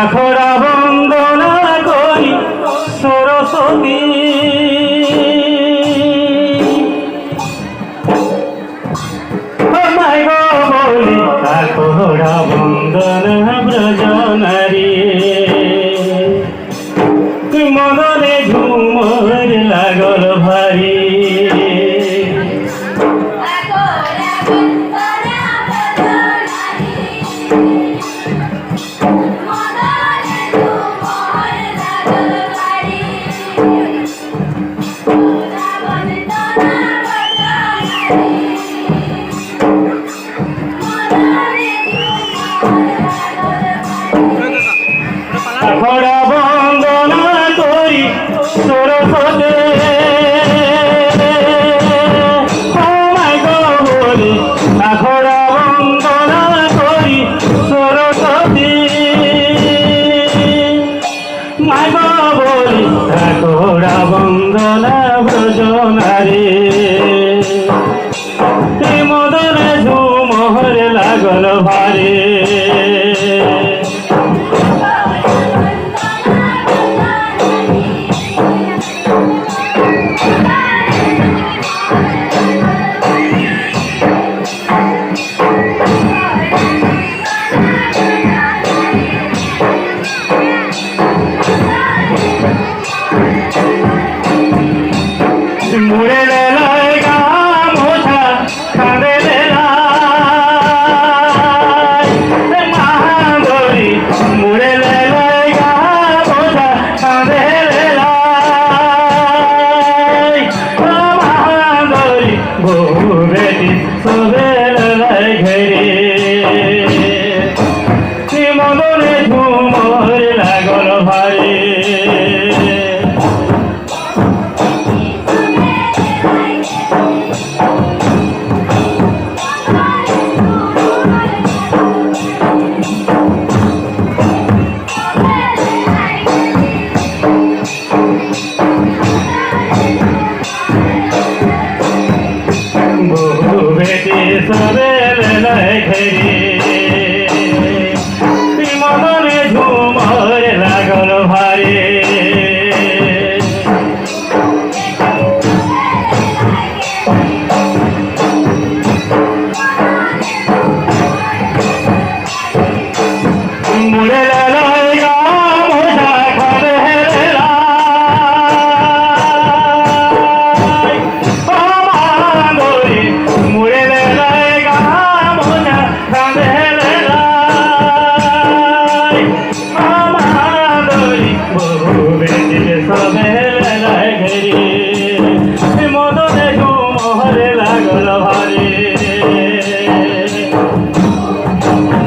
আখড়া বন্দনা করি সরস্বতী মাইব বলি আখড়া বন্দনা ব্রজ নারী মনরে ঝুমর লাগল ভারী আখড়া বন্দনা করি সরস্বতী বলি আখড়া বন্দনা করি সরস্বতী মাইব বলি আখড়া বন্দনা ব্রজ নারী মদনে ঝুমর লাগল ভারী মুড়ে লেলাই গা মোছা কাঁদে লেলাই মহাগরি মুড়ে লেলাই গা মোছা কাঁদে লেলাই মহাগরি বহু বেটি সবে লেলাই ঘেরে মদনে ঝুমর লাগল ভারী বেটি সবে লেলাই ঘেরে মদনে ঝুমর লাগল ভারী মুড়ে লেলাই গা মোছা কাঁদে লেলাই মুড়ে লেলাই গা মোছা কাঁদে লেলাই আমাদরি বহু বেটি সবে লেলাই ঘেরে মদনে ঝুমর লাগল ভারী বহু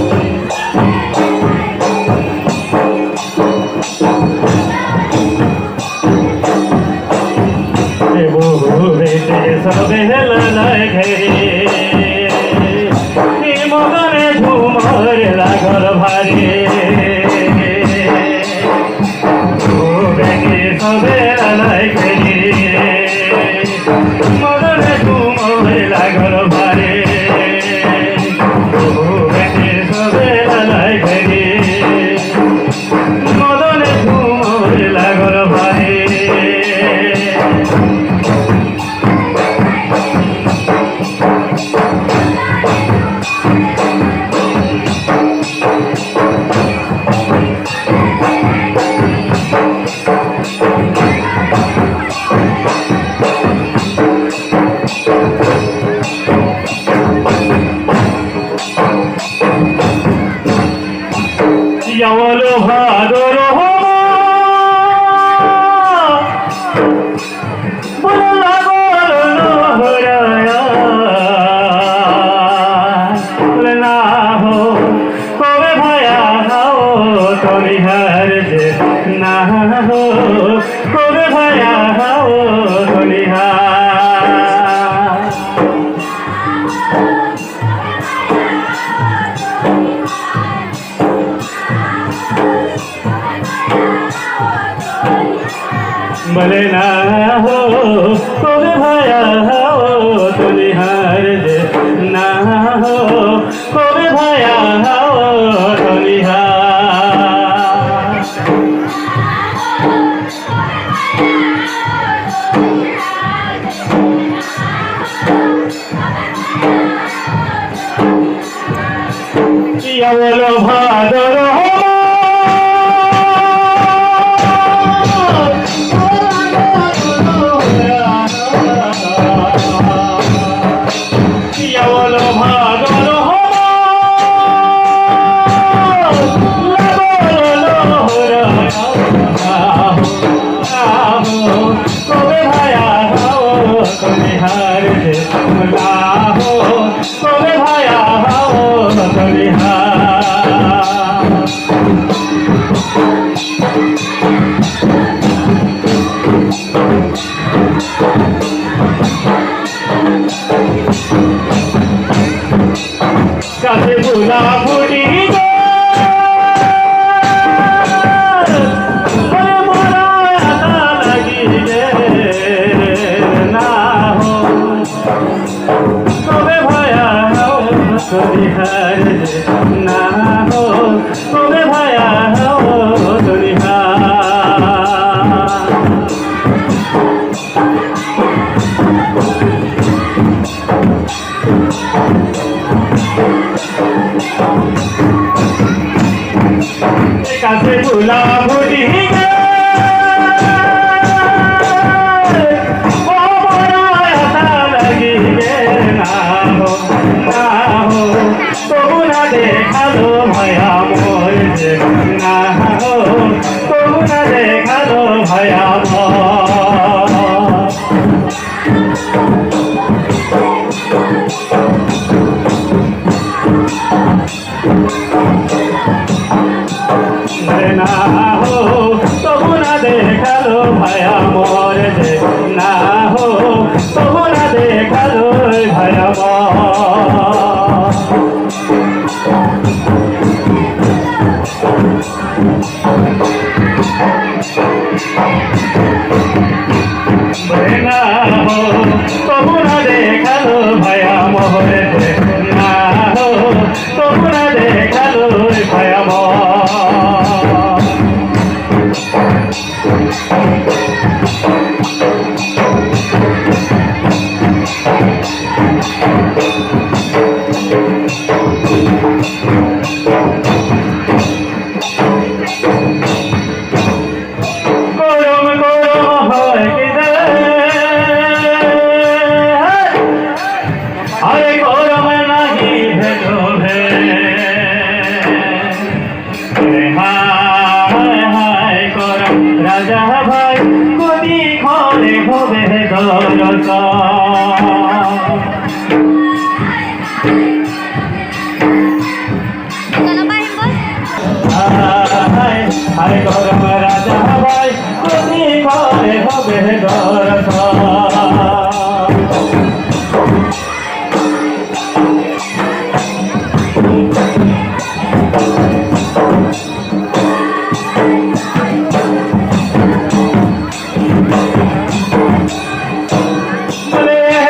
বেটি সবে লেলাই ঘেরে মদনে ঝুমর লাগল ভারী বহু বেটি সবে লেলাই ঘেরে মদনে ঝুমর লাগল ভারী বহু বেটি সবে লেলাই ঘেরে মদনে ঝুমর লাগল ভারী যাওয়াল ভাদর বলে লাগল লহরায়া বলে না হো কবে ভায়া হাও তুমি হার যে না হো কবে ভায়া হাও তুমি বলে না হো বলো ভাদর বলো ভাদর কবে ভায়া হাও তুমি হার কবে ভায়া হাও তুমি কাছে ভুলা ভুলি কবে ভায়া হাও তুমি হার না হো কবে ভায়া হাও তুমি কাছে ভুলা ভুলি দেখালো ভয়া মোর না হো তোমরা দেখালো ভয়া না হো তোমরা দেখালো ভয়া মোর না হো তোমরা দেখালো ভয়া না হো তোমরা দেখালো ভয়া মোহরে না হো তোমরা দেখালো ভয়া রাজা ভাই কবি ঘরে হবে দরস হায় গরম রাজা ভাই কবি ঘরে হবে দরস